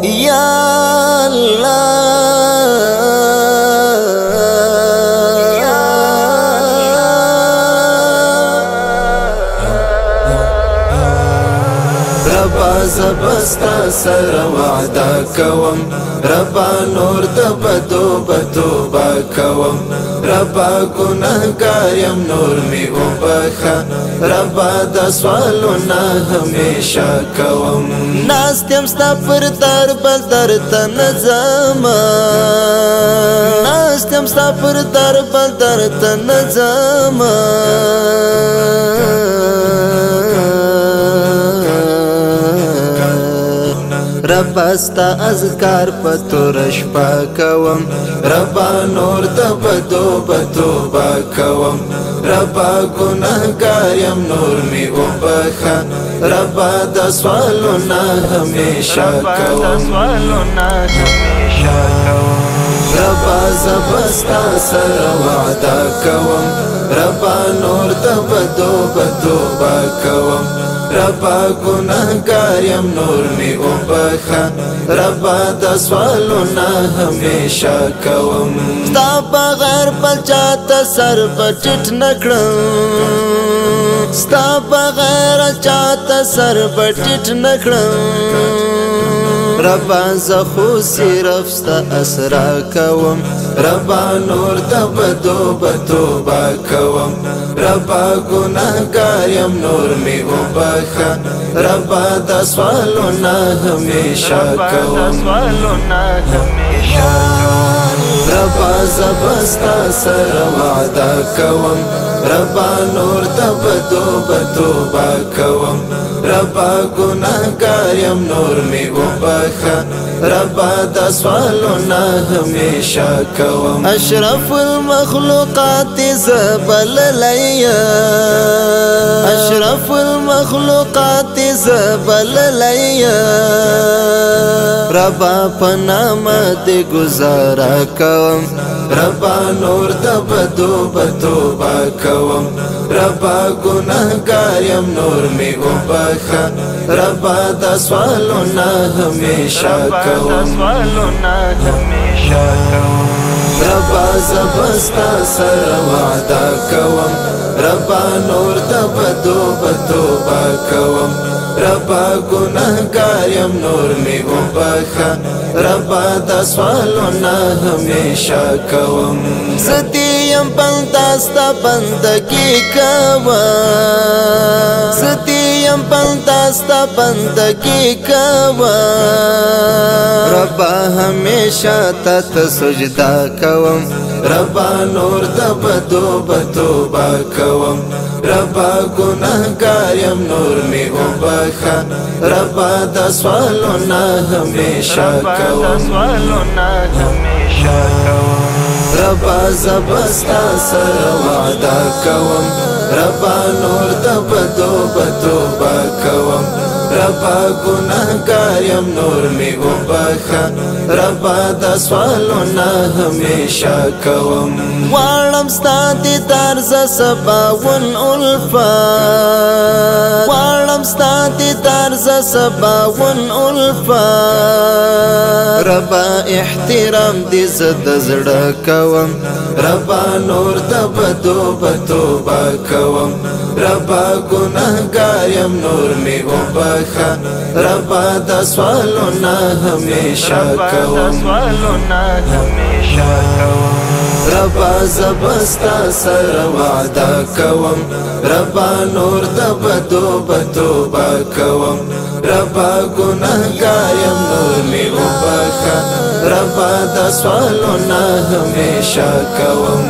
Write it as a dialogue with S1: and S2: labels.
S1: یا
S2: ربا زبستا سر وعدا کوم ربا نور د بدو توبه کوم ربا گناهګار یم نور می وبخه ربا د سوالونه همیشه کوم
S1: ناستم ستا پر در بل درته نظم ناستم ستا پر در بل درته نظم ربا ستا اذکار پتور شپا کوم
S2: ربا نور د بدو توبه کوم ربا گناهګار یم نور می وبخه ربا د سوالونه همیشه کوم ربا زبستا سر وعده کوم ربا نور د بدو توبه کوم ربا گناهګار یم نور می وبخه ربا د سوالونه همیشه کوم
S1: ستا بغیر بل چاته سر پټ نکړم ستا بغیر چاته سر پټ نکړم ربا زخو صرف ستا اسرا کوم
S2: ربا نور د بدو توبه کوم ربا گناهګار یم نور می وبخه ربا د سوالونه همیشه کوم ربا زبستا سر وعده کوم ربا نور د بدو توبه کوم ربا گناهګار یم نور می وبخه ربا د سوالونه همیشه کوم
S1: اشرف المخلوقات زبل لیا اشرف المخلوقات زبل لیا ربا پنام دی گزارا کوم
S2: ربا نور د بدو توبه کوم ربا گناهګار یم نور می وبخه ربا د سوالونه همیشه کوم ربا زبستا سر وعده کوم ربا نور د بدو توبه کوم ربا گناهګار یم نور می وبخه ربا د سوالونه همیشه کوم
S1: ستیم پلتاستا بندگی کوم ستیم پلتاستا بندگی کوم ربا همیشه تت سجدا کوم
S2: ربا نور د بدو توبه کوم ربا گناهګار یم نور می وبخه ربا د سوالونه همیشه کوم ربا زبستا سر وعده کوم ربا نور د بدو توبه کوم ربا گناهګار یم نور می وبخه ربا د سوالونه همیشه کوم
S1: غواړم ستا دیدار ز سباون الفات غواړم ستا دیدار ز سباون الفات ربا احترام دې زه د زړه کوم
S2: ربا نور د بدو توبه کوم ربا گناهګار یم نور می وبخه ربا د سوالونه همیشه کوم ربا زبستا سر وعده کوم ربا نور د بدو توبه کوم ربا گناهګار یم نور می وبخه ربا د سوالونه همیشه کوم